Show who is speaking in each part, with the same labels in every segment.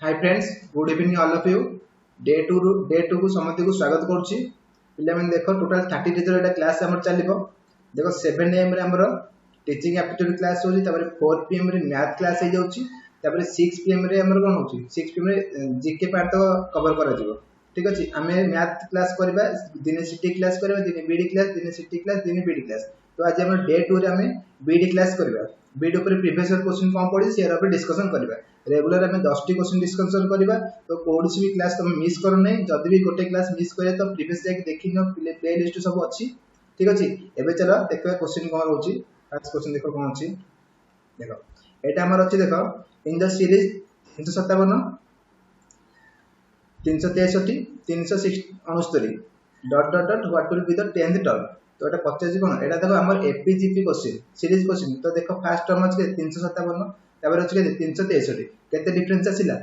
Speaker 1: Hi friends, good evening all of you. Day two को समस्त को स्वागत करुच्ची। पिला मैंने देख टोटाल 30 टीचर एटा क्लास हमर चलिबो। देखो 7 AM रे हमर टीचिंग एप्टीट्यूड क्लास होची, तापर 4 PM रे मैथ क्लास हे जाउची, तापर 6 PM रे हमर कोन होची 6 PM रे जीके पार्ट तो कवर करा जिवो। ठीक अछि, हमें मैथ क्लास करबा, दिने सीटी क्लास करबा, दिने बीडी क्लास, दिने सीटी क्लास, दिने बीडी क्लास। तो आज हम डे 2 रे हमें बीडी क्लास करबा। बीडी ऊपर प्रीवियस ईयर क्वेश्चन कोन पड़ी शेयर ऊपर डिस्कशन करबा। रेगुलर हमें 10 टी क्वेश्चन डिस्कशन करबा। तो कोर्स भी क्लास तुम मिस करो नै, जदी भी गोटे क्लास मिस करे तो प्रीवियस जाके देखिनो, प्ले लिस्ट सब अछि। ठीक अछि, एबे चलो देखबा क्वेश्चन कोन होची। फर्स्ट क्वेश्चन देखो कोन अछि। देखो एटा हमर अछि, देखो in the series 357 363 369 dot dot dot what will be the 10th term. तो एटा 50 कोन एटा देखो हमर एपीजीपी क्वेश्चन सीरीज क्वेश्चन। तो देखो फर्स्ट टर्म अछि 357, तापर अछि 363, केते डिफरेंस आसिला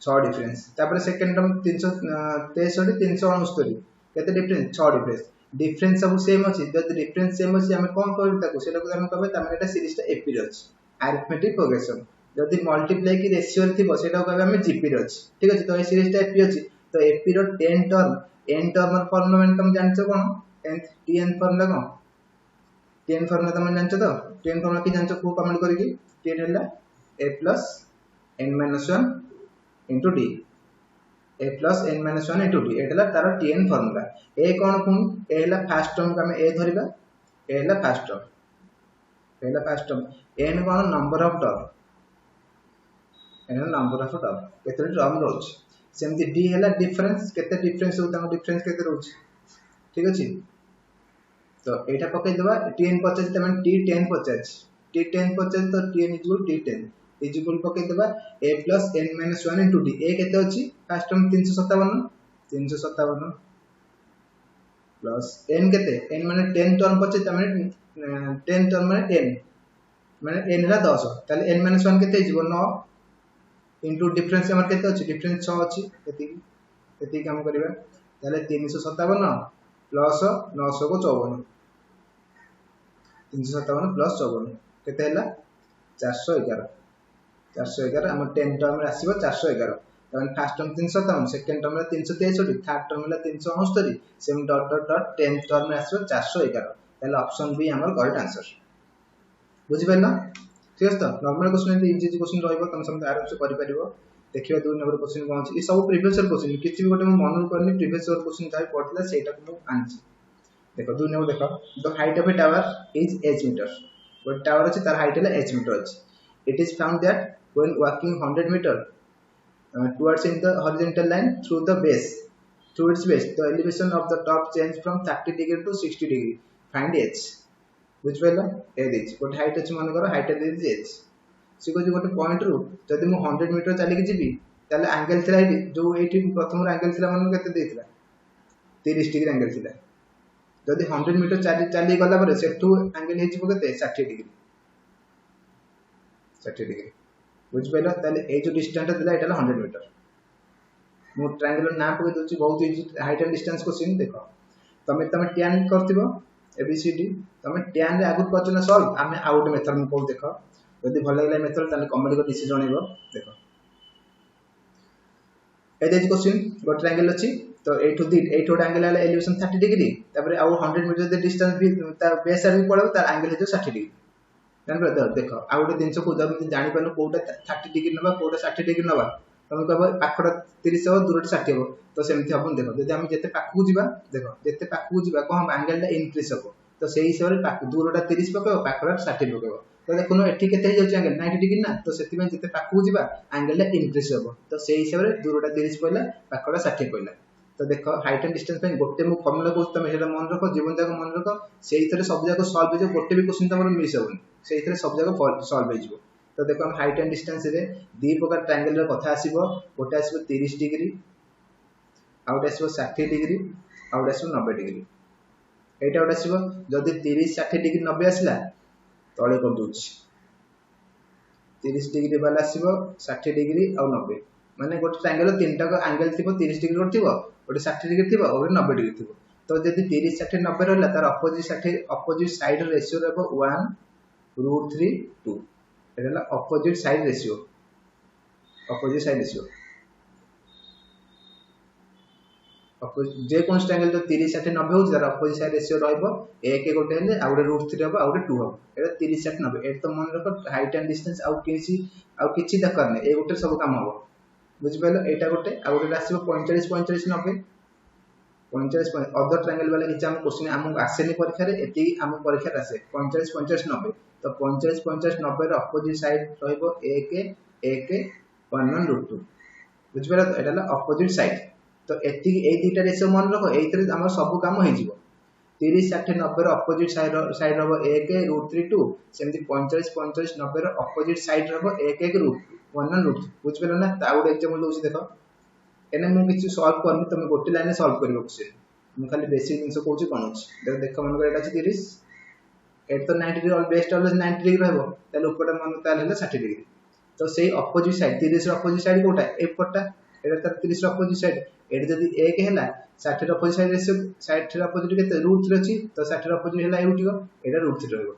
Speaker 1: 6 डिफरेंस। तापर सेकंड टर्म 363 369, केते डिफरेंस 6 डिफरेंस। डिफरेंस सब सेम अछि, जद डिफरेंस सेम अछि हमें कोन करबे ताको, सेटा को हम कहबे तामे एटा सीरीज टा एपी रे अछि, अरिथमेटिक प्रोग्रेशन। जदी मल्टीप्लाई की रेशियो रे थिबो सेटा को कहबे हम जीपी रे अछि। ठीक अछि, तो ए सीरीज टा एपी अछि। तो एपी रो 10 टर्म n टर्म फॉर्मूला में तुम जानछो कोन, tn फॉर्मूला कोन, tn फॉर्मूला तुम जानछो। तो tn फॉर्मूला की जानछो को कमेंट करिकी। tn हला a plus n minus 1 into d, a plus n minus 1 into d, एटला तार tn फॉर्मूला। a कोन पुन a हला फर्स्ट टर्म का हम a धरिबा, a हला फर्स्ट टर्म, a हला first term. n cone number of term, n number of term, केते term रोच। सेमति d हला डिफरेंस, केते डिफरेंस हो, ताको डिफरेंस केते रोच। ठीक अछि, तो एटा पकै देबा tn 50 तमन t10 50, t10 50 तो tn इक्वल t10 इक्वल पकै देबा a plus n minus 1 into d। a केते अछि फर्स्ट टर्म 357 357 प्लस n केते, n माने 10 टर्म पचे, तमने 10 टर्म माने 10 माने n ला 10, ताले n minus 1 केते हिजबो 9 into डिफरेंस हमर केते अछि, डिफरेंस 6 अछि। एति काम करबा, ताले 357 प्लस 900 को 54, 357 प्लस 54 केते हला 411, 411 हम 10 टर्म रे आसीबो 411। तमन फर्स्ट टर्म 357, सेकंड टर्म रे 363, थर्ड टर्म रे 369, same dot dot dot 10th term रे आसीबो 411। ताले ऑप्शन बी हमर करेक्ट आंसर। बुझि परना? ठीक है। तो नॉर्मल क्वेश्चन इजी क्वेश्चन रहइबो, तुम सब आराम से करि परिबो। देखिबा 2 नंबर क्वेश्चन कोन अछि, ई सब प्रीवियस ईयर क्वेश्चन, किछि भी गोटे म मन करनी प्रीवियस ईयर क्वेश्चन जाय पड़ला सेटा को आंसर। देखो 2 नंबर देखो, the height of a tower is h metre. वो टावर अछि, तार हाइट है h मीटर अछि। It is found that when walking 100 metre towards in the horizontal line through the base, through its base, the elevation of the top change from 30 degree to 60 degree. Find h. बुझ pilo, A this गोटे height अछि, मन करो height they this h। से को गोटे point रु जदि मु 100 मीटर चली के जिबी, ताले एंगल थिला जो एठी प्रथम एंगल थिला मन केते देथिला 30 डिग्री एंगल थिला। जदि 100 मीटर चली गला पर सेठू एंगल हे जिवो केते 60 डिग्री, 60 डिग्री। बुझ पाइलो, ताले ए जो डिस्टेंस दिला एटा 100 मीटर। मु ट्रायंगल नाम पके दोची, बहुत easy height and distance question. देखो तमे tan करथिबो एबीसीडी, तमे tan रे आगु करछ ना सॉल्व, हमें आउट मेथड में को देखो। जदि भल लागला मेथड ताले कमेंट कर डिसीजन जणैबो। देखो ए जे क्वेश्चन गो ट्रायंगल अछि, तो एठो एंगल आला एलिवेशन 30 डिग्री, तापर आउ 100 मीटर दे डिस्टेंस भी तार बेस साइड भी पड़ो, तार एंगल हे 60 डिग्री। जान पर देखो आ गोटे जिंस को जब जानि पानो कोटा 30 डिग्री नबा, कोटा 60 डिग्री नबा, तुम कहबो पाखडा 30 हो, दूरटा 60 हो। तो सेमथि अपन देखो, जदि हम जते पाखु जिबा, देखो जते पाखु जिबा को हम एंगल ला इंक्रीज हो, तो सेही हिसाब रे पाखु दूरटा 30 पकेबो, पाखडा 60 पकेबो। तो देखुनो एठी केते हे जाउछ एंगल 90 डिग्री ना, तो सेति में जते पाखु जिबा एंगल ला इंक्रीज हो, तो सेही हिसाब रे दूरटा 30 पइला, पाखडा 60 पइला। तो देखो हाइट एंड डिस्टेंस पे गोटे मु फार्मूला को तुम हेला मन रखो, जीवन जाक मन रखो, सेही थरे सब जाक सॉल्व हो, गोटे भी क्वेश्चन तमरो मिस होबनी, सेही थरे सब जाक सॉल्व हो जिवो। तो देखो हम हाइट एंड डिस्टेंस रे दी प्रकार ट्रायंगल रे कथा आसीबो। गोटे आसीबो 30 डिग्री, आउट आसीबो 60 डिग्री, आउट आसीबो 90 डिग्री। एटा आउट आसीबो, जदी 30 60 डिग्री 90 आसीला तळे कर दोछ, 30 डिग्री वाला आसीबो 60 डिग्री और 90, माने गोटे ट्रायंगल तीनटा को एंगल थिबो 30 डिग्री रोड थिबो, गोटे 60 डिग्री थिबो और 90 डिग्री थिबो। तो जदी 30 60 90 रहला, तार अपोजिट साइड रेशियो रहबो 1 √3 2। एला opposite side ratio. Opposite side ratio जेको ट्रायंगल जो 30 60 90 हो तार अपोजिट साइड रेशियो रहइबो 1 गोटे हेले आ गोटे √3 हबो आ गोटे 2 हबो एटा 30 60 90 एटा तो मन रख हाइट एंड डिस्टेंस आ किछि दरकार नै ए गोटे सब काम हबो बुझि पाइलो एटा गोटे आ गोटे आसीबो 45 45 90 45 अदर ट्रायंगल वाला किछि हम क्वेश्चन हम आसेनी परीक्षा रे एति हम परीक्षा रे आसे 45 45 90 तो 45 50 90 रो अपोजिट साइड रहइबो 1 1 1 1 √2 बुझि पाइलो तो एटा अपोजिट साइड तो एति ए दुटा रेशियो मन रखो एइतरे हमर सब काम हो जिवो 30 60 90 रो अपोजिट साइड रहबो 1 √3 2 सेमति 45 45 90 रो अपोजिट साइड रहबो 1 1 √1 1 √2 बुझ पेलो ना ता गुड एग्जांपल दोछि देखो एने मु किछि सॉल्व करनी तुम गोटे लाइन सॉल्व करिवो क्वेश्चन मु खाली बेसिक जिंस कहूची कोन अछि देखो मन एटा अछि 30 एट तो 90 डिग्री बेस्ट ऑलवेज 90 डिग्री रहबो ताले ऊपर मन ताले 60 डिग्री तो सेही अपोजिट साइड 30 रो अपोजिट साइड कोटा एपटा एटा तर 30 रो अपोजिट साइड एटा जदी 1 हैला 60 रो अपोजिट साइड रेशियो 60 रो अपोजिट केते √3 अछि तो 60 रो अपोजिट हैला उठिबो एटा √3 रहइबो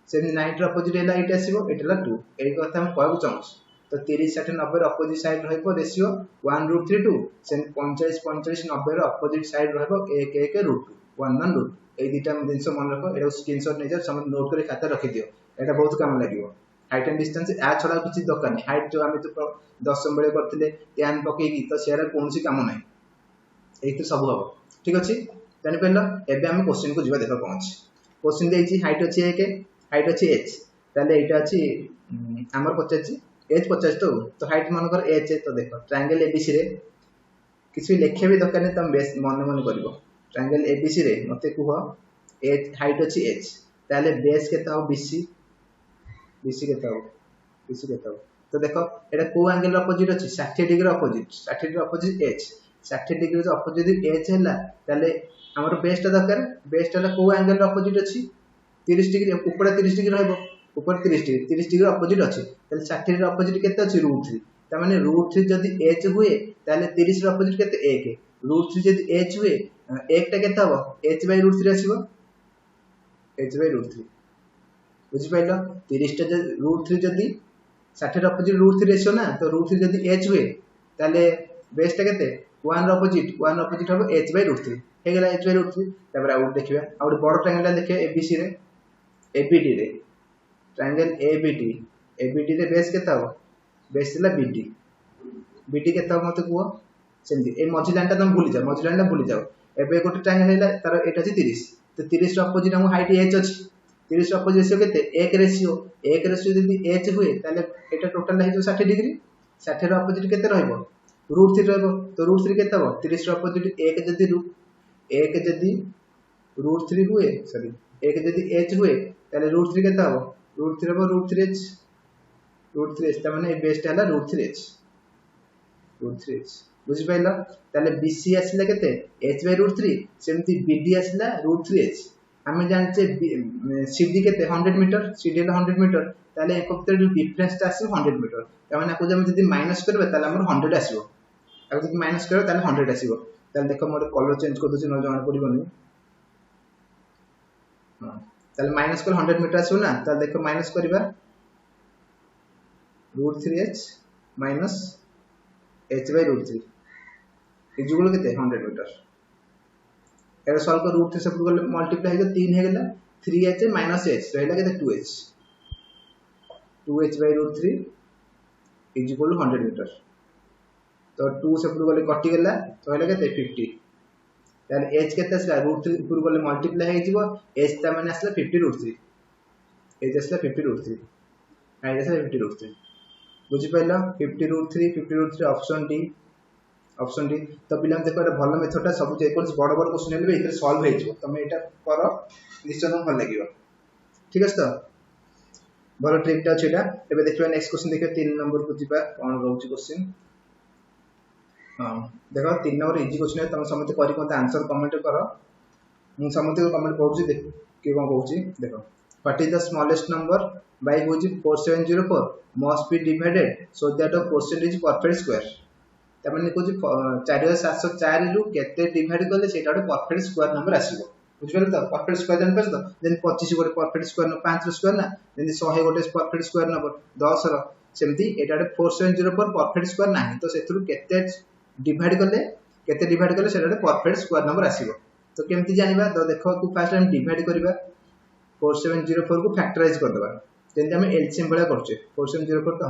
Speaker 1: सेम 90 रो अपोजिट हैला एटा आसीबो एटा 2 एई कथा हम कहबो चाहूस तो 30 60 90 रो अपोजिट साइड रहइबो रेशियो 1 √3 2 सेम 45 45 90 रो अपोजिट साइड रहइबो 1 1 √2 1 1 √2 एई दिटा जिंस मन रखो एटा स्क्रीनशॉट नै जा सम नोट करे खाता रखि दियो एटा बहुत काम लागिवो हाइट एंड डिस्टेंस आ छडा किछि दरकार नै हाइट जो हम तो 10 बेले करथिले ध्यान पकेई तो सेरा कोनसी काम नै एते सब हबो ठीक अछि जानि पेलो एबे हम क्वेश्चन को जिबा देखो कोन अछि क्वेश्चन देछि हाइट अछि 1 हाइट अछि h ताले एटा अछि हमर 50 h 50 तो हाइट मन कर h तो देखो ट्रायंगल एबीसी रे किछि लेखे भी दरकार नै तुम बेस मन मन करिवो ट्रायंगल एबीसी रे मते कुह h हाइट अछि h ताले बेस केता हो bc bc केता हो तो देखो एटा को एंगल अपोजिट अछि 60 degree opposite 60 degree opposite h 60 degree जो अपोजिट h हैला ताले हमर बेस्ट दरकार बेस्ट हला को एंगल अपोजिट अछि 30 डिग्री ऊपर 30 डिग्री रहबो ऊपर 30 डिग्री अपोजिट अछि ताले 60 डिग्री अपोजिट केते अछि √3 त माने √3 जदी h हुए ताले 30 रो अपोजिट केते 1 √3 जदी h हुए 1 टा केते हबो h / √3 आसीबो h / √3 बुझि पाइलो 30 टा √3 जदी 60 रो अपोजिट √3 रेशियो ना तो √3 जदी h हुए ताले बेस टा केते 1 रो अपोजिट हबो h / √3 हे गेला h / √3 तबर आउट देखिबा आउट बड़ ट्रायंगल देखिए एबीसी रे एबीडी रे ट्रायंगल एबीडी रे बेस केता हो बेस ला बीडी केता हो मते कुओ सेमती ए मझी लाइन ता तुम भूली जाओ एबे गोटे ट्रायंगल हैला तार एटा अछि 30 तो 30 रो अपोजिट हम हाइट h अछि 30 रो अपोजिट रेशियो केते 1 रेशियो जदी h हुए ताले एटा टोटल है जो 60 डिग्री 60 रो अपोजिट केते रहइबो √3 रहइबो तो √3 केते हो 30 रो अपोजिट 1 जदी √3 हुए सॉरी 1 जदी h हुए ताले √3 केते हो √3 रहबो √3h त माने बेस्ट हला √3h बुझि पाइलो ताले BC आसिला केते h / √3 सेमती BD आसिला √3h हमें जानचे CD केते 100 मीटर CD हला 100 मीटर ताले एक भितर डिफरेंस ता आसी 100 मीटर त माने को जम जदी माइनस करबे ताले हमर 100 आसीबो आ जदी माइनस करबे ताले 100 आसीबो ताले देखो मोर कलर चेंज कर दोछि न जान पड़िबोनी हां ताले माइनस कर 100 मीटर आसीबो ना ताले देखो माइनस करबा √3h माइनस h / √3 इजुगल केते 100 मीटर एरा सॉल्व कर √3 से गले मल्टीप्लाई हो 3 हे गेला 3h माइनस h रहला केते 2h / √3 इजुगल 100 मीटर तो 2 से गले कटि गेला तो रहला केते 50 ताले h केते असला √3 ऊपर गले मल्टीप्लाई हे जिवो h ता माने असला 50 √3 h असला 50 √3 हाइ असला 50 √3 बुझि पाइलो 50 √3 ऑप्शन डी तो पिला देखो एटा भलो मेथड सब जे कोन बड़ बड़ क्वेश्चन हेले इधर सॉल्व हे जिवो तमे एटा करो निश्चय तुम भल लागिवो ठीक अछि तो भलो ट्रिक ता छेटा एबे देखिबा नेक्स्ट क्वेश्चन देखिबा 3 नंबर को जिबा कोन रहउची क्वेश्चन हां देखो 3 नंबर इजी क्वेश्चन है तुम समझ करी कोन आंसर कमेंट करो मु समझ को कमेंट कहउची देख के कोन कहउची देखो what is the smallest number by which 4704 must be divided so that the quotient is perfect square त माने को 4704 रु केते डिवाइड करले सेटा ଗୋଟେ परफेक्ट स्क्वायर नंबर आसीबो बुझिबे त परफेक्ट स्क्वायर जान परतो देन 25 ଗୋଟେ परफेक्ट स्क्वायर न 5 रो स्क्वायर ना देन 100 ଗୋଟେ परफेक्ट स्क्वायर नंबर 10 रो सेमती एटा 4704 परफेक्ट स्क्वायर नाही तो सेथुरु केते डिवाइड कले सेटा परफेक्ट स्क्वायर नंबर आसीबो। तो केमती जानिबा तो देखो को फास्ट हम डिवाइड करबा 4704 को फैक्टराइज कर देबा जेंति हम एलसीएम बळा करछे 4704 तो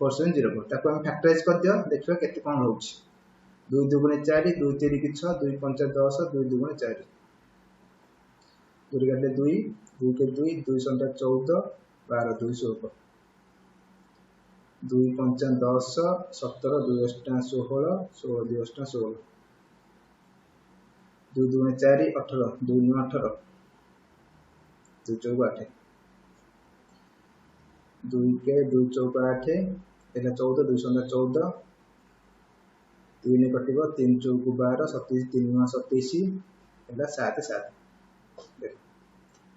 Speaker 1: 4704 ताको हम फैक्टराइज कर दियो देखिबा केते कोन रहउछ 2 दुगुणे 4 2 3 की 6 2 5 10 2 दुगुणे 4 दूरी काटे 2 2 के 2 2 संख्या 14 12 2 16 2 5 10 17 2 8 16 16 2 8 16 2 दुगुणे 4 18 2 9 18 2 चौक 8 2 के 2 चौक 8 एला 14 2 संख्या 14 2 ने कटिबो 3 चौक 12 27 3 9 27 एला 7 7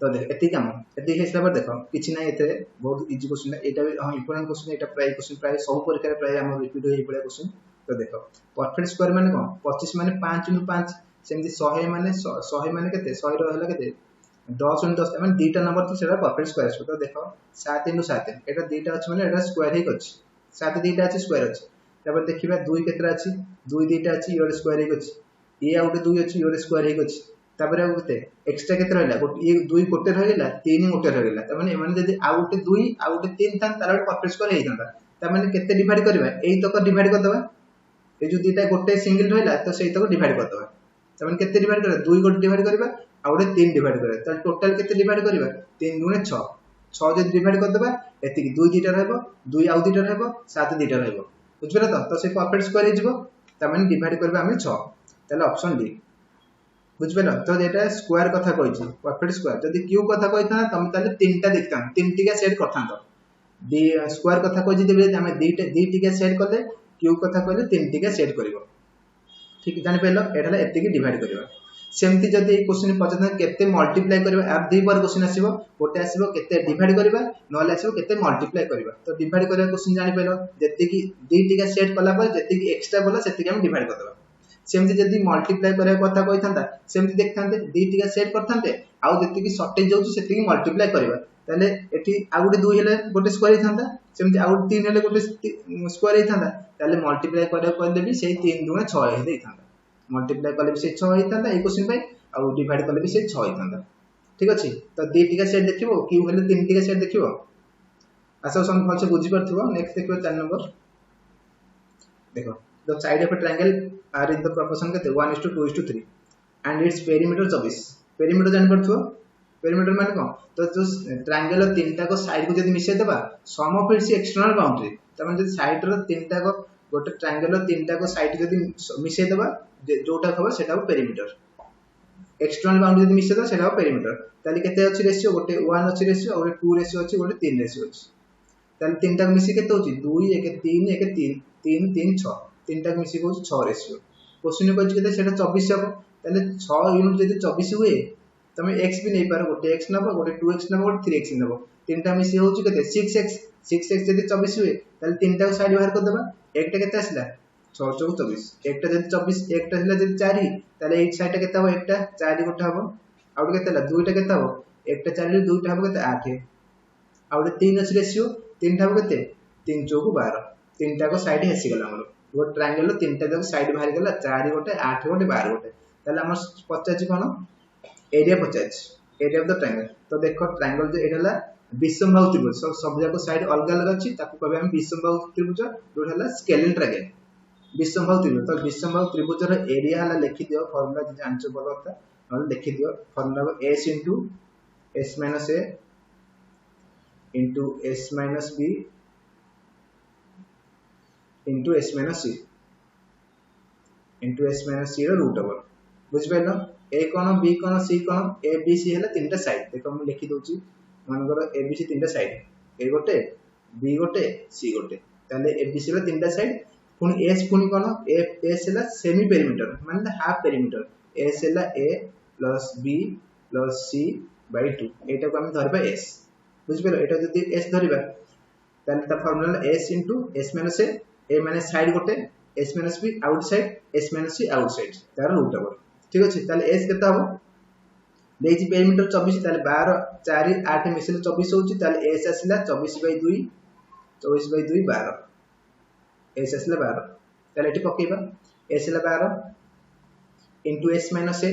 Speaker 1: तो देख एति काम एति हेसला पर देखो किछि नै एते बहुत इजी क्वेश्चन एटा भी हम इंपोर्टेंट क्वेश्चन एटा प्राय क्वेश्चन प्राय सब परीक्षा रे प्राय हम रिपीट होई पड़े क्वेश्चन। तो देखो परफेक्ट स्क्वायर माने कोन 25 माने 5 * 5 सेमति 100 माने केते 100 रो हला केते 10 * 10 माने दीटा नंबर तो सेटा परफेक्ट स्क्वायर छ। तो देखो 7 * 7 एटा दीटा अछि माने एटा स्क्वायर हे अछि 7 दीटा अछि स्क्वायर अछि तब देखिबा 2 केतरा अछि 2 दीटा अछि योर स्क्वायर हे अछि ए आउट 2 अछि योर स्क्वायर हे अछि तापर गोटे एक्स्ट्रा केते रहला ये 2 गोटे रह गेला 3 गोटे रह गेला त माने एमाने जदी आ गोटे 2 आ गोटे 3 था तार परफेक्ट स्क्वायर हे जांता त माने केते डिवाइड करबा एई तक डिवाइड कर दबा ए जो दीटा गोटे सिंगल रहला तो सेई तक डिवाइड कर दबा त माने केते डिवाइड करबा 2 गोटे डिवाइड करबा आ गोटे 3 डिवाइड करबा त टोटल केते डिवाइड करबा 3 गुणे 6 6 जदी डिवाइड कर दबा एति 2 दीटा रहबो 2 आ दीटा रहबो 7 दीटा रहबो बुझबला तो से परफेक्ट स्क्वायर हे जिवो त माने डिवाइड करबा हम 6 ताले ऑप्शन डी बुझबेला। तो एटा स्क्वायर कथा कहिछि परफेक्ट स्क्वायर जदी क्यू कथा कहिथा तम ताले तीनटा देखता तीनटिका सेट करथांत डी स्क्वायर कथा कहिछि देबे हम दीटिका सेट करले क्यू कथा कहले तीनटिका सेट करबो ठीक जानि पेलो एटाले एतिकी डिवाइड करबा सेमति जदी ए क्वेश्चन पछता केते मल्टीप्लाई करबा आप दुई बार क्वेश्चन आसीबो गोटे आसीबो केते डिवाइड करबा नले आसीबो केते मल्टीप्लाई करबा तो डिवाइड करबा क्वेश्चन जानि पेलो जतिकी दीटिका सेट कला पर जतिकी एक्स्ट्रा बोला सेतिकी हम डिवाइड कर देबा सेमति जदी मल्टीप्लाई करे कथा कहिथांता सेमति देखथांते दीटिका सेट करथांते आउ जतिकी शॉर्टेज जाउची सेतिकी मल्टीप्लाई करबा ताले एठी आ गोटे 2 हेले गोटे स्क्वायर हिथांता सेमति आउ 3 हेले गोटे स्क्वायर हिथांता ताले मल्टीप्लाई करे कहले भी सेही 3 गुणे 6 हे हिथांता मल्टीप्लाई करले भी से 6 हिथांता ए क्वेश्चन पे आउ डिवाइड करले भी से 6 हिथांता ठीक अछि। तो दीटिका सेट देखिबो क्यू हेले तीनटिका सेट देखिबो आसा सम भलसे बुझी परथिबो। नेक्स्ट देखिबो 4 नंबर देखो the side of a triangle are in the proportion के 1:2:3 and its perimeter 24 perimeter जान परथो perimeter माने कोन तो जो ट्रायंगल तीनटा को साइड को जदी मिसे देबा सम ऑफ इट्स एक्सटर्नल बाउंड्री त माने जदी साइड रो तीनटा को गोटे ट्रायंगल तीनटा को साइड जदी मिसे देबा जोटा खबर सेटा पेरीमीटर एक्सटर्नल बाउंड्री जदी मिसे देबा सेटा पेरीमीटर ताली केते अछि रेशियो गोटे 1 अछि रेशियो और 2 रेशियो अछि गोटे 3 रेशियो अछि ताली तीनटा मिसे केते होछि 2 1 3 1 3 3 3 6 तीनटा मिसी को 6 रेशियो क्वेश्चन को केते सेटा 24 हबो ताले 6 यूनिट जदी 24 हुए तमे x भी नै पारो गोटे x नबो गोटे 2x नबो गोटे 3x नबो तीनटा मिसी होछि केते 6x जदी 24 हुए ताले तीनटा को साइड बाहर कर देबा एकटा केते आसला 6 4 24 एकटा जदी 24 एकटा हला जदी 4 ताले एट साइड केते हो एकटा 4 गोटा हबो आउट केते हला दुईटा केते हबो एकटा 4 रे दुईटा हबो केते 8 आउट 3 अछि रेशियो तीनटा हबो केते 3 4 12 तीनटा को साइड हेसी गला हमरो वो ट्रायंगल तीनटा जक साइड बाहर गला 4 गोटे 8 गोटे 12 गोटे ताले हमर 50 कोन area 50 area of the triangle. तो देखो ट्रायंगल जे एहला विषमबाहु त्रिभुज सब जाको साइड अलग अलग अछि ताको कहबे हम विषमबाहु त्रिभुज जोट हला स्केलिन ट्रायंगल विषमबाहु त्रिभुज। तो विषमबाहु त्रिभुज रो एरिया हला लिखि दियो फार्मूला जे जानछो बोलता न लिखि दियो formula s * s - a into s minus b into s minus c into s minus c row root over बुझ pilo a cone b cone c cone a b c हला तीनटा साइड देखो हम लिखि दोची मानकर a b c तीनटा side a गोटे b गोटे c गोटे ताले a b c हला तीनटा साइड पुनी s पुनी कोन a s हला सेमी पेरीमीटर माने हाफ पेरीमीटर s हला a plus b plus c by 2 एटा को हम धरबा s बुझ पाइलो एटा जदी s धरिबा ताले ता formula s into s minus a माने साइड गोटे s minus b outside s minus c outside तार रूट ओवर ठीक अछि। ताले s केता हो देछि पेरीमीटर 24 ताले 12 4 8 मिसले 24 होछि ताले s आसिला 24/2 24/2 12 एस आसला 12 ताले एटी पकेबा एस ला 12 into s minus a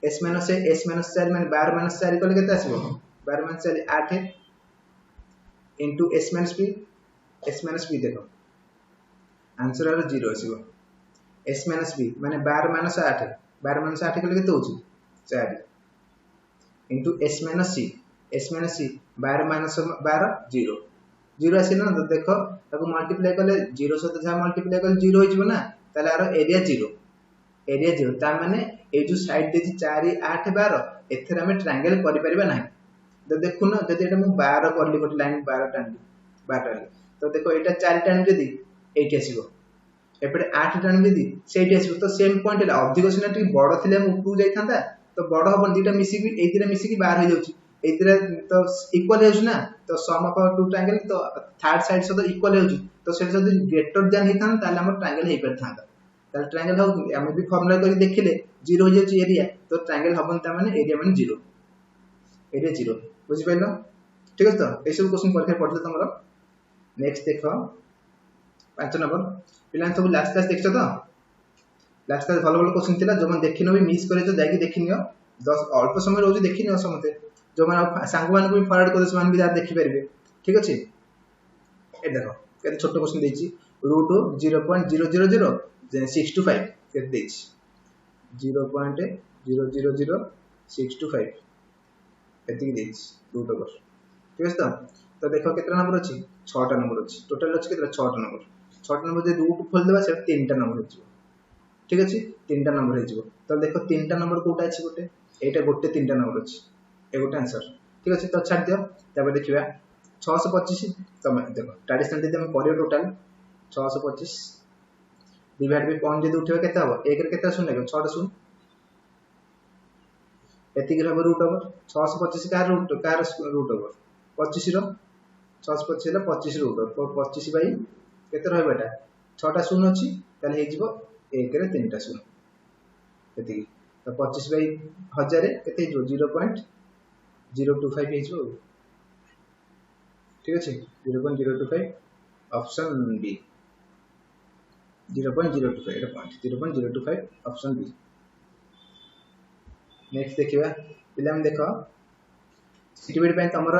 Speaker 1: s minus a s minus 4 माने 12 माइनस 4 कले केते आसीबो 12 minus 4 8 into s minus b देखो आंसर आरो 0 आसीबो एस माइनस बी माने 12 माइनस 8 कले केते होची 4 इंटू एस माइनस सी 12 माइनस 12 0 0 आसी ना तो देखो ताको मल्टीप्लाई कले 0 सहित जहा मल्टीप्लाई कले 0 होई जिवो ना ताले आरो एरिया 0 ता माने ए जो साइड देछि 4 8 12 एथरे हम ट्रायंगल करि परिबा नाही तो देखु ना जदि एटा मु 12 करली गोटे लाइन 12 टाणी 12 तो देखो एटा 4 टाणी जदि एठी आसीबो एपटे 8 टाणी जदि सेठी आसीबो तो सेम पॉइंट ला अधिक सिना टी बड़ थिले हम उपरु जाई थांता तो बड़ हबन दीटा मिसी की एथिरे मिसी की 12 हो जाउची एथिरे तो इक्वल हो ना तो सम ऑफ टू ट्रायंगल तो थर्ड साइड से तो इक्वल हो तो सेटा जदि ग्रेटर देन हे थांता ताले हम ट्रायंगल हे पर थांता ताले ट्रायंगल हो हम भी फार्मूला करी देखिले 0 हो जाउची एरिया तो ट्रायंगल हबन ता माने एरिया माने 0 एरिया 0 बुझि पाइलो ठीक है तो ए सब क्वेश्चन परीक्षा पड़ले तमरो नेक्स्ट देखो 5 नंबर पिलान सब लास्ट क्लास देखछो तो लास्ट क्लास भलो भलो क्वेश्चन थिला जो मन देखिनो भी मिस करे तो जाकी देखिनियो 10 अल्प समय रोज देखिनियो समते जो मन सांग मान को भी फॉरवर्ड कर समान भी देखि परिबे ठीक अछि ए देखो केते छोट क्वेश्चन देछि रूट 0.000625 केते देछि 0.000625 एति देछि रूट ओवर ठीक है तो देखो केतना नंबर अछि 6 टा नंबर अछि टोटल अछि केतना 6 टा नंबर जे रूट खोल देबा से 3 टा नंबर अछि ठीक अछि 3 टा नंबर हे जिवो तो देखो 3 टा नंबर कोटा अछि गोटे एटा गोटे 3 टा नंबर अछि ए गोटे आंसर ठीक अछि तो छाड़ दियो तबे देखिबा 625 तमे देखो ट्रेडिशनल दे हम करियो टोटल 625 डिवाइड बाय कौन जे उठिबा केते हबो 1 रे केते सुन लागो 6 टा सुन एति के हबो रूट ओवर 625 का रूट ओवर 25 रो 625 ला 25 रूट ओवर तो 25 बाई केते रहबा एटा 6 टा सुन अछि ताले हे जिवो 1 रे 3 टा सुन एति तो 25 बाई 1000 केते जो 0.025 हे जो ठीक अछि 0.025 ऑप्शन बी 0.025 एटा पॉइंट 0.025 ऑप्शन बी नेक्स्ट देखिबा पिलाम देखो सिटीबीडी बैंक हमर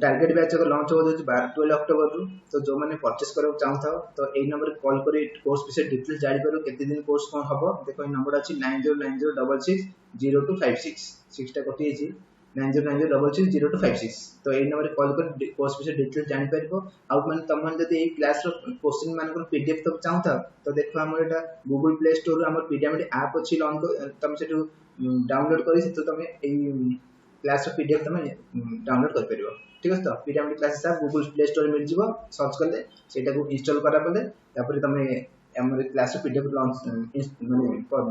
Speaker 1: टारगेट बैच को लॉन्च हो जाउछ 12 अक्टोबर रु तो जो माने परचेस करो चाहता हो तो एई नंबर कॉल करी कोर्स विषय डिटेल्स जानि पारो केते दिन कोर्स कोन हबो देखो ए नंबर अछि 9090660256 6 टा कटि अछि 9090660256 तो एई नंबर कॉल कर कोर्स विषय डिटेल्स जानि पारिबो आउ माने तमन जदी एई क्लास रो क्वेश्चन मान को पीडीएफ तो चाहता तो देखो हमर एटा गूगल प्ले स्टोर हमर पीडीएफ ऐप अछि लॉन्च तम से डाउनलोड करी से तो तमे एई क्लास रो पीडीएफ तमे डाउनलोड कर परिबो ठीक है तो पीडीएफ क्लास सा गूगल प्ले स्टोर मिल जिवो सर्च करले सेटा को इंस्टॉल करा पले तापर तमे हमर क्लास रो पीडीएफ लॉन्च माने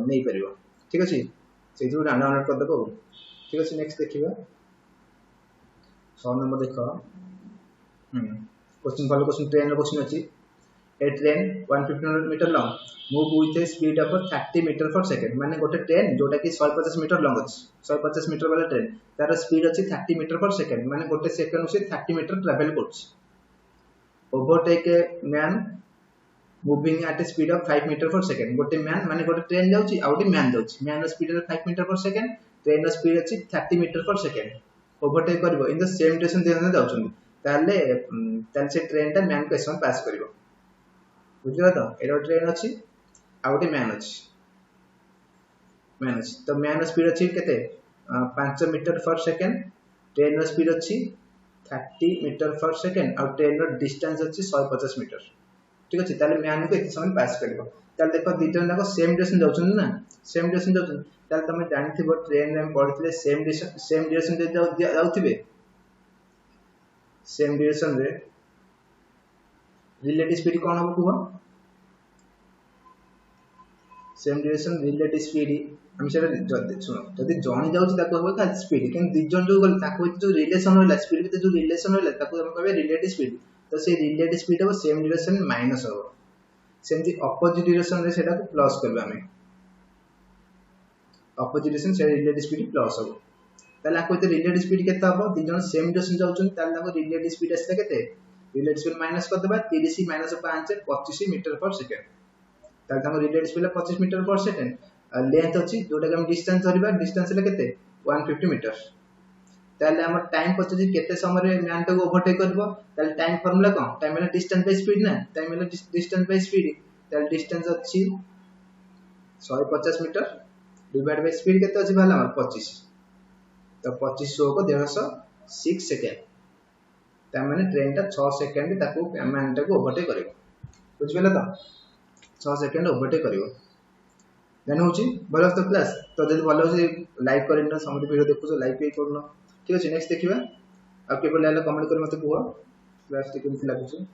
Speaker 1: नै परिबो ठीक अछि से जो डाउनलोड कर देबो ठीक अछि नेक्स्ट देखिबा 6 नंबर देखो क्वेश्चन वाला क्वेश्चन ट्रेन रो क्वेश्चन अछि a train 150 metre long move with a speed of 30 metre per second माने गोटे ट्रेन जोटा कि 150 मीटर लॉन्ग अछि 150 मीटर वाला ट्रेन तार स्पीड अछि 30 मीटर पर सेकंड माने गोटे सेकंड से 30 मीटर ट्रैवल करछि overtake a man moving at a speed of 5 metre per second गोटे मैन माने गोटे ट्रेन जाउछि आउटी मैन जाउछि मैन रो speed 5 metre per second train रो स्पीड अछि 30 मीटर पर सेकंड ओवरटेक करबो इन द सेम डायरेक्शन देना जाउछन ताले से ट्रेन ता मैन को समय पास करबो बुझियो तो एरो ट्रेन अछि आउटी मैन अछि तो मैन स्पीड अछि केते 5 मीटर पर सेकंड ट्रेन रो स्पीड अछि 30 मीटर पर सेकंड और ट्रेन रो डिस्टेंस अछि 150 मीटर ठीक अछि ताले मैन को एते समय पास करबो ताले देखो दिटन जाको सेम डायरेक्शन जाउछन ना सेम डायरेक्शन जाउछन ताले तमे जानिथिबो ट्रेन रे पड़थिले सेम डायरेक्शन दे जाउथिबे सेम डायरेक्शन रे रिलेटिव स्पीड कोन हो कुहो सेम डायरेक्शन रिलेटिव स्पीड हम सेटा सुनो जदी जणी जाउछ ताको हो का स्पीड किन दि जन जो गल ताको जो रिलेशन होला स्पीड भीतर जो रिलेशन होला ताको हम कहबे रिलेटिव स्पीड तो से रिलेटिव स्पीड हो सेम डायरेक्शन माइनस हो सेमति अपोजिट डायरेक्शन रे सेटा को प्लस करबे हमें अपोजिट डायरेक्शन से रिलेटिव स्पीड प्लस हो ताला को तो रिलेटिव स्पीड केता हो दि जन सेम डायरेक्शन जाउछन ताला को रिलेटिव स्पीड आसे केते रिलेटिव स्पीड माइनस कर देबा 30 माइनस 5 25 मीटर पर सेकंड ताल तम relative speed 25 metre per second length अछि जोटा हम डिस्टेंस धरिबा डिस्टेंस ले केते 150 मीटर ताले हम टाइम पछे केते समय रे मैन को ओवरटेक करबो ताले टाइम फार्मूला कोन टाइम मतलब डिस्टेंस बाय स्पीड ना टाइम मतलब डिस्टेंस बाय स्पीड ताले डिस्टेंस अछि 150 मीटर डिवाइड बाय स्पीड केते अछि भाला 25 तो 2500 को 106 सेकंड ता माने ट्रेन ता 6 सेकंड ताको मैन को ओवरटेक करिवो बुझबेला तो 6 सेकंड ओवरटेक करिवो देन होची भलो तो क्लास तो जदी भलो से लाइक करिन समझ वीडियो देखु लाइक पे करनो ठीक अछि नेक्स्ट देखिबा आ केबल लाइला कमेंट कर मते कुहो क्लास टी केमति लागुची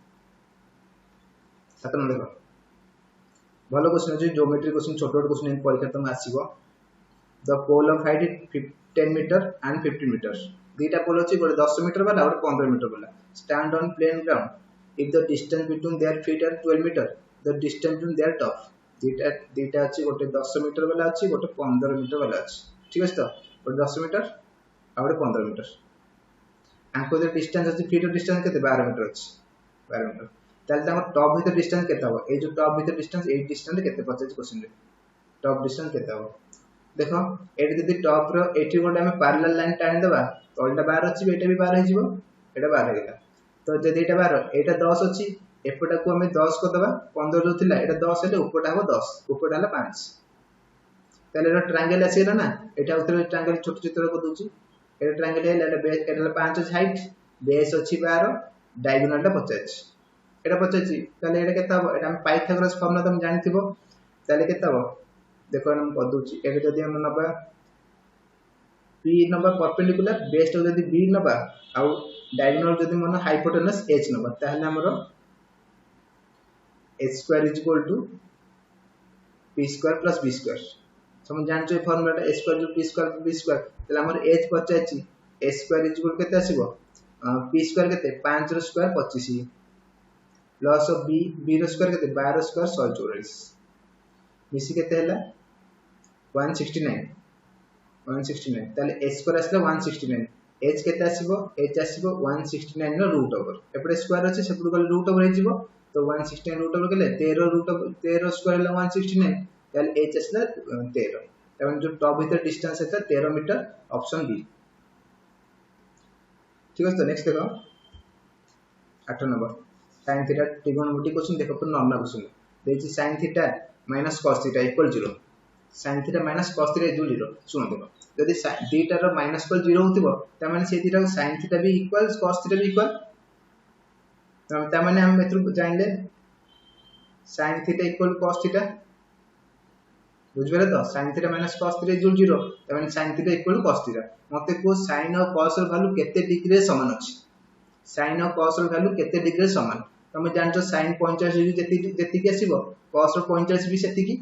Speaker 1: 7 नंबर देखो भलो क्वेश्चन अछि ज्योमेट्री क्वेश्चन छोट छोट क्वेश्चन परीक्षा तम आसीबो the pole of height 10 metre and 15 metre दीटा पोल अछि गोटे 10 मीटर वाला और 15 मीटर वाला stand on plane ground if the distance between their feet are 12 metre the distance between their top दीटा अछि गोटे 10 मीटर वाला अछि गोटे 15 मीटर वाला अछि ठीक अछि तो गोटे 10 मीटर और 15 मीटर आंको जो डिस्टेंस अछि फीट डिस्टेंस केते 12 मीटर अछि 12 मीटर ताले तम टॉप भीतर डिस्टेंस केते हो ए जो टॉप भीतर डिस्टेंस ए डिस्टेंस केते 50 क्वेश्चन रे टॉप डिस्टेंस केते हो देखो एटी जदी टॉप रो एटी गोटे हम पैरेलल लाइन टाइन देबा तो एटा 12 अछि एटा भी 12 हे जिवो एटा 12 हेला तो जदी एटा 12 एटा 10 अछि एपटा को हम 10 को देबा 15 जो थिला एटा 10 हेले उपटा हो 10 उपटा हला 5 ताले एटा ट्रायंगल आसीला ना एटा उतरे ट्रायंगल छोट चित्र को दूची एटा ट्रायंगल हेला एटा बेस एटा 5 अछि हाइट बेस अछि 12 डायगोनल टा 50 एटा 50 ताले एटा केता हो एटा हम पाइथागोरस फॉर्मूला तुम जानथिबो ताले केता हो देखो हम कर दूची एटा जदी हम नबा p नबा परपेंडिकुलर बेस तो जदी b नबा आ डायगोनल जदी मन हाइपोटेनस h नबा ताहले हमरो h square is equal to p square plus b square सम जानछो फॉर्मूला h स्क्वायर जो p स्क्वायर b स्क्वायर तले हमर h पचाची h स्क्वायर इज इक्वल केते आसीबो p स्क्वायर केते 5 रो स्क्वायर 25 प्लस b रो स्क्वायर केते 12 स्क्वायर 144 मिसी केते हला 169 ताले h स्क्वायर आसले 169 h केते आसीबो h आसीबो 169 रो रूट ओवर एपडे स्क्वायर अछि सेपडु गले रूट ओवर हे जिवो तो 169 रूट ओवर केले 13 रूट ओवर 13 स्क्वायर ला 169 ताले h आसला 13 तबन जो टॉप भीतर डिस्टेंस है 13 मीटर ऑप्शन बी ठीक है तो नेक्स्ट देखो 8 number sin theta trigonometry question देखो पर नॉर्मल क्वेश्चन देछि sin theta minus cos theta equal 0 sin theta minus cos theta equal 0 सुनो देखो जदी थीटा रो माइनस इक्वल 0 होतिबो त माने से थीटा को sin थीटा भी इक्वल cos थीटा भी इक्वल त माने हम एथु जानले sin theta equal cos theta बुझबेले तो sin theta minus cos theta equal 0 त माने sin theta equal cos theta मते को sin और cos रो वैल्यू केते डिग्री रे समान अछि sin और cos रो वैल्यू केते डिग्री रे समान तमे जानछो sin 50 डिग्री जेति के आसीबो cos रो 50 भी सेति की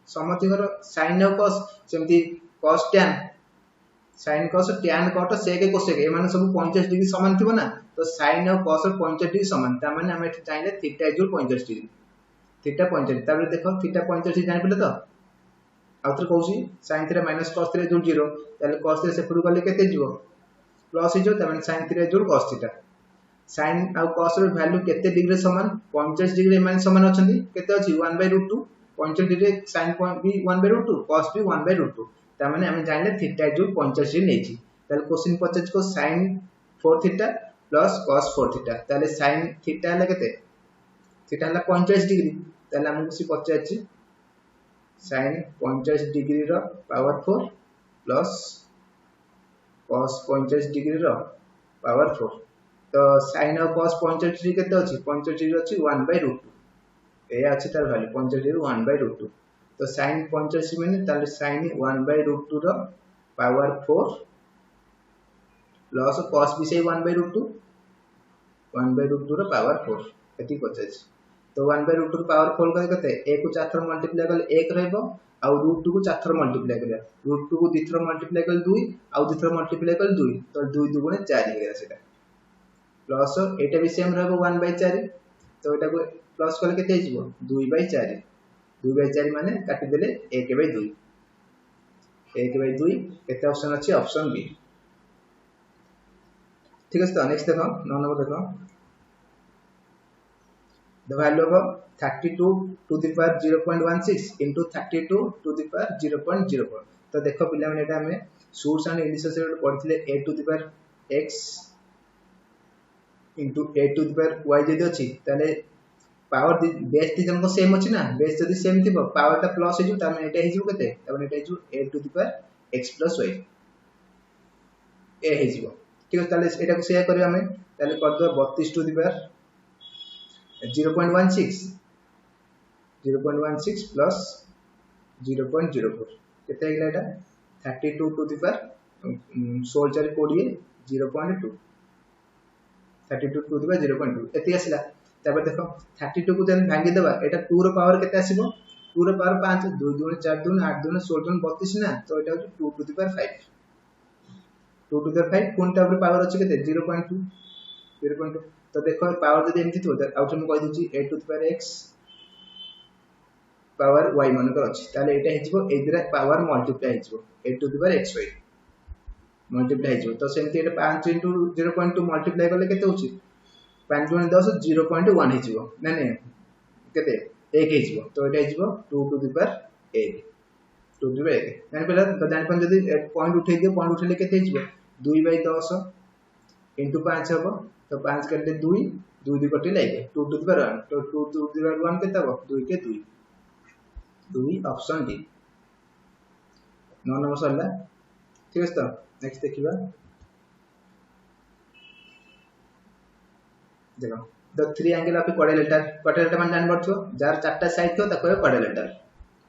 Speaker 1: समथिगर sin और cos सेमती cos tan sin cos tan cot sec cosec ए माने सब 50 डिग्री समान थिबो ना तो sin और cos 50 डिग्री समान ता माने हम एठी चाहिले थीटा इक्वल 50 डिग्री थीटा 50 ताबे देखो थीटा 50 जानि पले तो आउतर कहूसी sin theta minus cos theta equal 0 ताले cos थीटा सेपडु गले केते जिवो प्लस हिजो ता माने sin theta equal cos theta sin और cos रो वैल्यू केते डिग्री समान 50 डिग्री माने समान अछंती केते अछि 1/√2 50 डिग्री sin पॉइंट भी 1/√2 cos भी 1/√2 ता माने हम जानले थीटा जो 50 डिग्री नेछि ताले क्वेश्चन 50 को sin 4 theta plus cos 4 theta ताले sin थीटा हला केते थीटा हला 50 डिग्री ताले हमकु सी 50 अछि sin 50 डिग्री रो पावर 4 प्लस cos 50 डिग्री रो पावर 4 तो sin और cos 50 डिग्री केते अछि 50 डिग्री अछि 1/√2 ए अछि तार वैल्यू 50 डिग्री 1/√2 तो sin 50 माने ताले sin 1/√2 रो पावर 4 प्लस cos भी से 1/√2 रो पावर 4 एति 50 तो 1/√2 रो पावर 4 करे कते 1 को 4 थर मल्टीप्लाई करले 1 रहबो आ √2 को 4 थर मल्टीप्लाई करले √2 को 2 थर मल्टीप्लाई करले 2 आ 2 थर मल्टीप्लाई करले 2 तो 2 2 गुणे 4 हे गेला सेटा प्लस एटा भी सेम रहबो 1/4 तो एटा को प्लस करले केते हिजबो 2/4 2/4 माने काटि देले 1/2 1/2 केते ऑप्शन अछि ऑप्शन बी ठीक है तो नेक्स्ट देखो 9 नंबर देखो the value of 32 to the power 0.16 into 32 to the power 0.04 तो देखो पिला माने एटा हमें सोर्स एंड इंडिसेस रे पढ़िथिले a to the power x into a to the power y जदी अछि ताले पावर बेस दी जनको सेम अछि ना बेस जदी सेम थिबो पावर ता प्लस हे जु ता माने एटा हे जु केते ता माने एटा हे जु a to the power x plus y ए हे जु ठीक है ताले एटा को शेयर करियो हमें ताले कर दो 32 to the power 0.16 plus 0.04 केते हेला एटा 32 to the power 16 20 0.2 32 to the power 0.2 एति आसिला तापर देखो 32 को जन भांगी देबा एटा 2 रो पावर केते आसीबो 2 रो पावर 5 2 2 4 2 8 2 16 32 ना तो एटा 2 to the power 5 2 to the power 5 कोन टाइप रो पावर अछि केते 0.2 तो देखो पावर जदी एमति थो आउट हम कहि दोची a to the power x power y मन कर अछि ताले एटा हिजबो एदिरा पावर मल्टीप्लाई हिजबो a to the power xy multiply हिजबो तो सेमति एटा 5 into 0.2 मल्टीप्लाई करले केते होची 5 गुणे 10 0.1 हिजबो नै नै केते 1 हिजबो तो एटा हिजबो 2 to the power 8 2 to the power 8 जानि पहला तो जानि पन जदी पॉइंट उठै दियो पॉइंट उठैले केते हिजबो 2/10 into 5 हबो तो 5 करले 2 2 2 कटि लागे 2 to the power 1 तो 2 to the power 1 केते हबो 2 के 2 2 ऑप्शन डी 9 नंबर सरला ठीक है तो नेक्स्ट देखिबा देखो the three angle of quadrilateral मान जान पड़छो जार चारटा साइड तो ताको क्वाड्रिलेटरल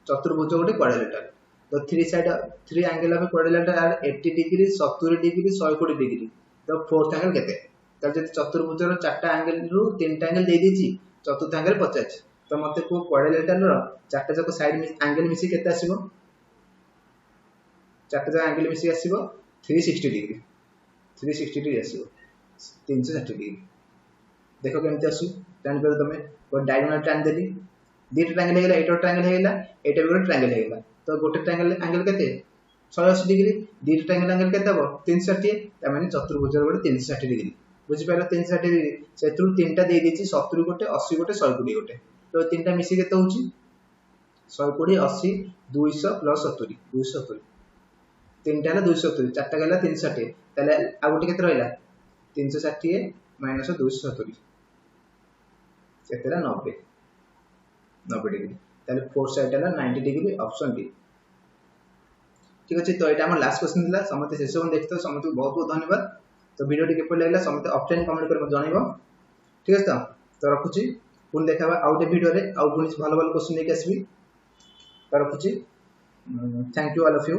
Speaker 1: चतुर्भुज गोटे quadrilateral the three angle of quadrilateral are 80 degree 70 degree 120 degree the fourth angle केते त जति चतुर्भुजर चारटा एंगल रु तीनटा एंगल दे देछि चतुर्थ एंगल 50 तो मते को क्वाड्रिलेटरल रो चारटा जको साइड एंगल मिसी केते आसीबो चारटा जको एंगल मिसी आसीबो 360 डिग्री आसीबो 360 डिग्री देखो केमते आसु जानि पर तमे को डायगोनल टान देली दीट ट्रायंगल हेला एटा ट्रायंगल हेला एटा भी ट्रायंगल हेला तो गोटे ट्रायंगल एंगल केते 180 डिग्री दीट ट्रायंगल एंगल केते हो 360 त माने चतुर्भुज गोटे 360 डिग्री बुझि पारो 360 डिग्री सेतरु तीनटा दे देछि 70 गोटे 80 गोटे 120 गोटे तो तीनटा मिसी केते होछि 120 80 200 प्लस 70 270 तीनटा ला 270 चारटा गला 360 तले आ गोटे केते रहला 360 माइनस 270 सेतेला 90 डिग्री ताले फोर साइड ला 90 डिग्री ऑप्शन डी ठीक अछि तो एटा हमर लास्ट क्वेश्चन दिला समते शेष हम देखतो समते बहुत बहुत धन्यवाद तो वीडियो टी केपो लागला समते ऑफलाइन कमेंट कर जणाइबो ठीक अछि तो रखुची पुन देखाबा आउट वीडियो रे आउ पुनी भलो भलो क्वेश्चन लेके आसबी तो रखुची thank you all of you